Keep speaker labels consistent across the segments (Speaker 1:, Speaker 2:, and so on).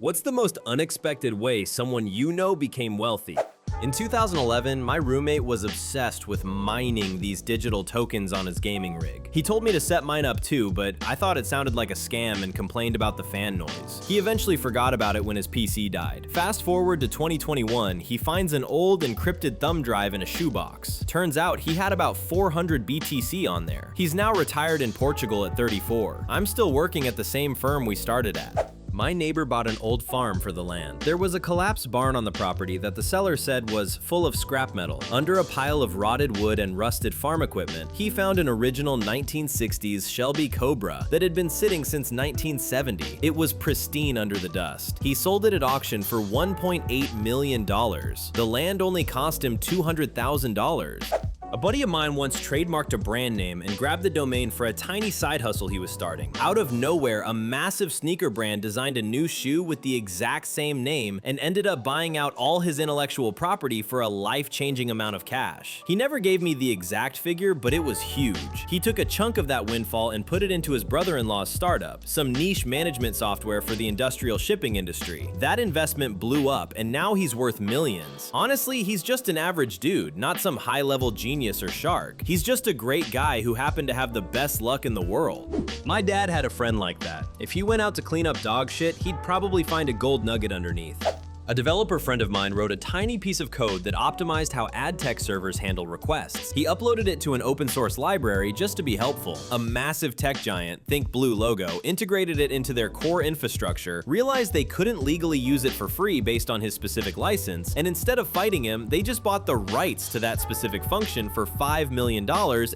Speaker 1: What's the most unexpected way someone you know became wealthy? In 2011, my roommate was obsessed with mining these digital tokens on his gaming rig. He told me to set mine up too, but I thought it sounded like a scam and complained about the fan noise. He eventually forgot about it when his PC died. Fast forward to 2021, he finds an old encrypted thumb drive in a shoebox. Turns out he had about 400 BTC on there. He's now retired in Portugal at 34. I'm still working at the same firm we started at. My neighbor bought an old farm for the land. There was a collapsed barn on the property that the seller said was full of scrap metal. Under a pile of rotted wood and rusted farm equipment, he found an original 1960s Shelby Cobra that had been sitting since 1970. It was pristine under the dust. He sold it at auction for $1.8 million. The land only cost him $200,000. A buddy of mine once trademarked a brand name and grabbed the domain for a tiny side hustle he was starting. Out of nowhere, a massive sneaker brand designed a new shoe with the exact same name and ended up buying out all his intellectual property for a life-changing amount of cash. He never gave me the exact figure, but it was huge. He took a chunk of that windfall and put it into his brother-in-law's startup, some niche management software for the industrial shipping industry. That investment blew up, and now he's worth millions. Honestly, he's just an average dude, not some high-level genius or shark. He's just a great guy who happened to have the best luck in the world. My dad had a friend like that. If he went out to clean up dog shit, he'd probably find a gold nugget underneath. A developer friend of mine wrote a tiny piece of code that optimized how ad tech servers handle requests. He uploaded it to an open source library just to be helpful. A massive tech giant, think Blue Logo, integrated it into their core infrastructure, realized they couldn't legally use it for free based on his specific license, and instead of fighting him, they just bought the rights to that specific function for $5 million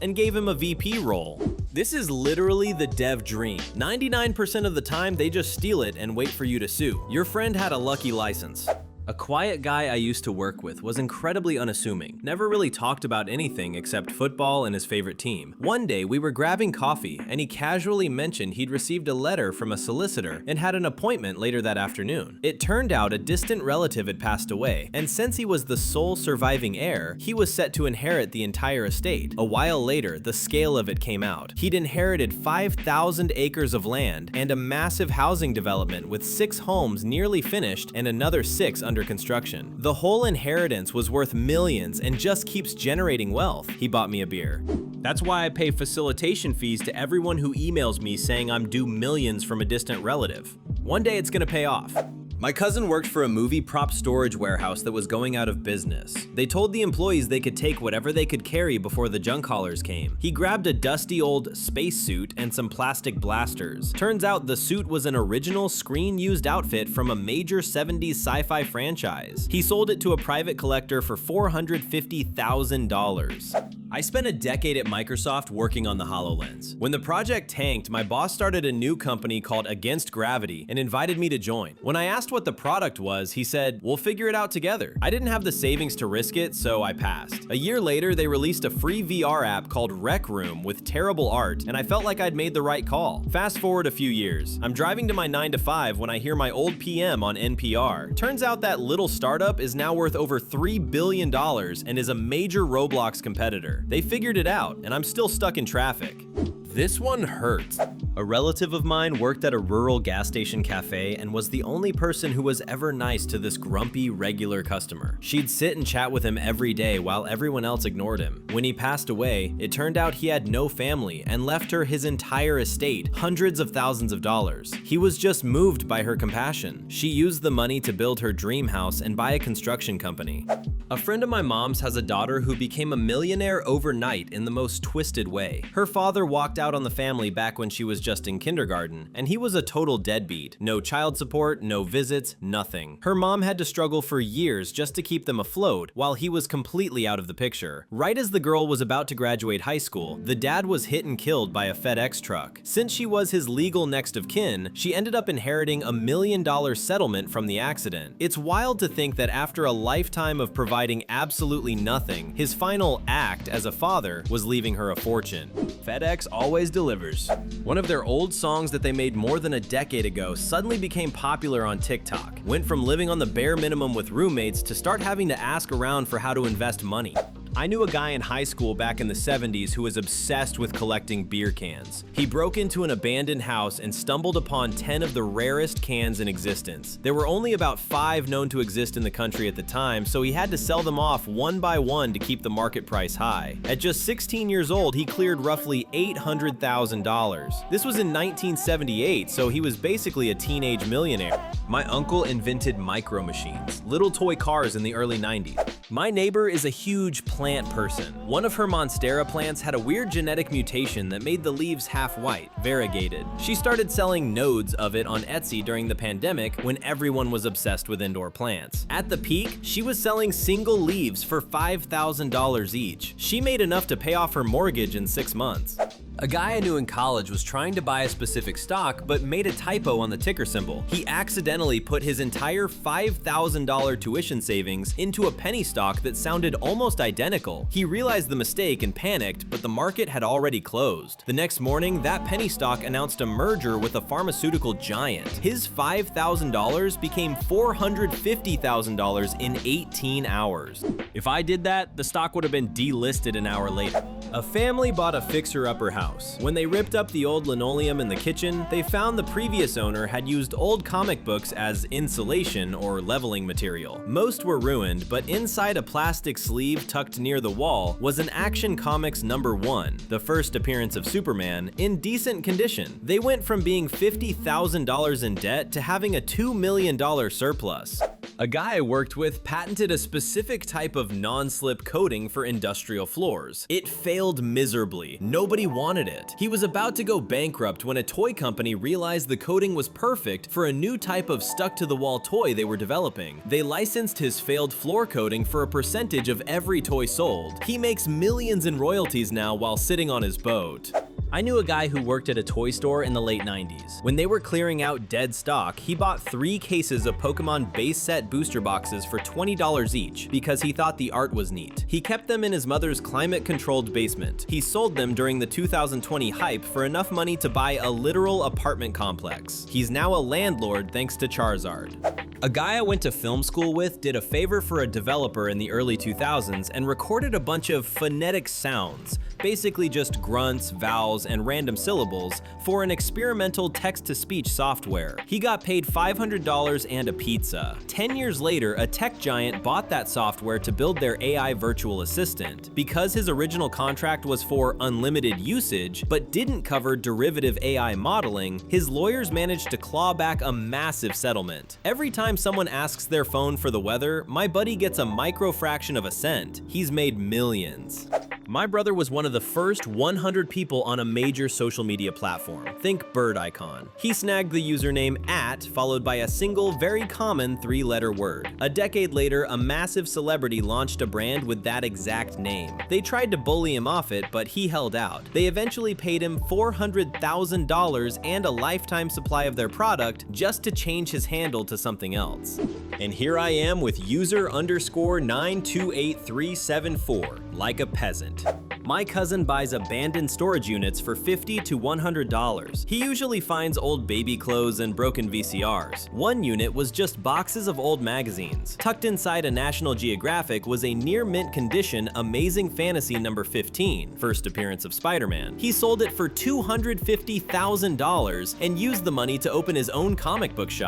Speaker 1: and gave him a VP role. This is literally the dev dream. 99% of the time, they just steal it and wait for you to sue. Your friend had a lucky license. A quiet guy I used to work with was incredibly unassuming, never really talked about anything except football and his favorite team. One day we were grabbing coffee and he casually mentioned he'd received a letter from a solicitor and had an appointment later that afternoon. It turned out a distant relative had passed away, and since he was the sole surviving heir, he was set to inherit the entire estate. A while later, the scale of it came out. He'd inherited 5,000 acres of land and a massive housing development with 6 homes nearly finished and another 6 under construction. The whole inheritance was worth millions and just keeps generating wealth. He bought me a beer. That's why I pay facilitation fees to everyone who emails me saying I'm due millions from a distant relative. One day it's gonna pay off. My cousin worked for a movie prop storage warehouse that was going out of business. They told the employees they could take whatever they could carry before the junk haulers came. He grabbed a dusty old spacesuit and some plastic blasters. Turns out the suit was an original screen-used outfit from a major 70s sci-fi franchise. He sold it to a private collector for $450,000. I spent a decade at Microsoft working on the HoloLens. When the project tanked, my boss started a new company called Against Gravity and invited me to join. When I asked what the product was, he said, "We'll figure it out together." I didn't have the savings to risk it, so I passed. A year later, they released a free VR app called Rec Room with terrible art, and I felt like I'd made the right call. Fast forward a few years. I'm driving to my 9 to 5 when I hear my old PM on NPR. Turns out that little startup is now worth over $3 billion and is a major Roblox competitor. They figured it out, and I'm still stuck in traffic. This one hurts. A relative of mine worked at a rural gas station cafe and was the only person who was ever nice to this grumpy, regular customer. She'd sit and chat with him every day while everyone else ignored him. When he passed away, it turned out he had no family and left her his entire estate, hundreds of thousands of dollars. He was just moved by her compassion. She used the money to build her dream house and buy a construction company. A friend of my mom's has a daughter who became a millionaire overnight in the most twisted way. Her father walked out on the family back when she was just in kindergarten, and he was a total deadbeat. No child support, no visits, nothing. Her mom had to struggle for years just to keep them afloat while he was completely out of the picture. Right as the girl was about to graduate high school, the dad was hit and killed by a FedEx truck. Since she was his legal next of kin, she ended up inheriting $1 million settlement from the accident. It's wild to think that after a lifetime of providing absolutely nothing, his final act as a father was leaving her a fortune. FedEx always delivers. One of their old songs that they made more than a decade ago suddenly became popular on TikTok. Went from living on the bare minimum with roommates to start having to ask around for how to invest money. I knew a guy in high school back in the 70s who was obsessed with collecting beer cans. He broke into an abandoned house and stumbled upon 10 of the rarest cans in existence. There were only about 5 known to exist in the country at the time, so he had to sell them off one by one to keep the market price high. At just 16 years old, he cleared roughly $800,000. This was in 1978, so he was basically a teenage millionaire. My uncle invented micro machines, little toy cars in the early 90s. My neighbor is a huge plant person. One of her Monstera plants had a weird genetic mutation that made the leaves half white, variegated. She started selling nodes of it on Etsy during the pandemic when everyone was obsessed with indoor plants. At the peak, she was selling single leaves for $5,000 each. She made enough to pay off her mortgage in 6 months. A guy I knew in college was trying to buy a specific stock but made a typo on the ticker symbol. He accidentally put his entire $5,000 tuition savings into a penny stock that sounded almost identical. He realized the mistake and panicked, but the market had already closed. The next morning, that penny stock announced a merger with a pharmaceutical giant. His $5,000 became $450,000 in 18 hours. If I did that, the stock would have been delisted an hour later. A family bought a fixer-upper house. When they ripped up the old linoleum in the kitchen, they found the previous owner had used old comic books as insulation or leveling material. Most were ruined, but inside a plastic sleeve tucked near the wall was an Action Comics #1, the first appearance of Superman, in decent condition. They went from being $50,000 in debt to having a $2 million surplus. A guy I worked with patented a specific type of non-slip coating for industrial floors. It failed miserably. Nobody wanted it. He was about to go bankrupt when a toy company realized the coating was perfect for a new type of stuck-to-the-wall toy they were developing. They licensed his failed floor coating for a percentage of every toy sold. He makes millions in royalties now while sitting on his boat. I knew a guy who worked at a toy store in the late 90s. When they were clearing out dead stock, he bought 3 cases of Pokemon base set booster boxes for $20 each because he thought the art was neat. He kept them in his mother's climate-controlled basement. He sold them during the 2020 hype for enough money to buy a literal apartment complex. He's now a landlord thanks to Charizard. A guy I went to film school with did a favor for a developer in the early 2000s and recorded a bunch of phonetic sounds, basically just grunts, vowels, and random syllables, for an experimental text-to-speech software. He got paid $500 and a pizza. 10 years later, a tech giant bought that software to build their AI virtual assistant. Because his original contract was for unlimited usage, but didn't cover derivative AI modeling, his lawyers managed to claw back a massive settlement. Every time someone asks their phone for the weather, my buddy gets a microfraction of a cent. He's made millions. My brother was one of the first 100 people on a major social media platform. Think bird icon. He snagged the username @ followed by a single, very common 3-letter word. A decade later, a massive celebrity launched a brand with that exact name. They tried to bully him off it, but he held out. They eventually paid him $400,000 and a lifetime supply of their product just to change his handle to something else. And here I am with user_928374, like a peasant. My cousin buys abandoned storage units for $50 to $100. He usually finds old baby clothes and broken VCRs. One unit was just boxes of old magazines. Tucked inside a National Geographic was a near-mint condition Amazing Fantasy #15, first appearance of Spider-Man. He sold it for $250,000 and used the money to open his own comic book shop.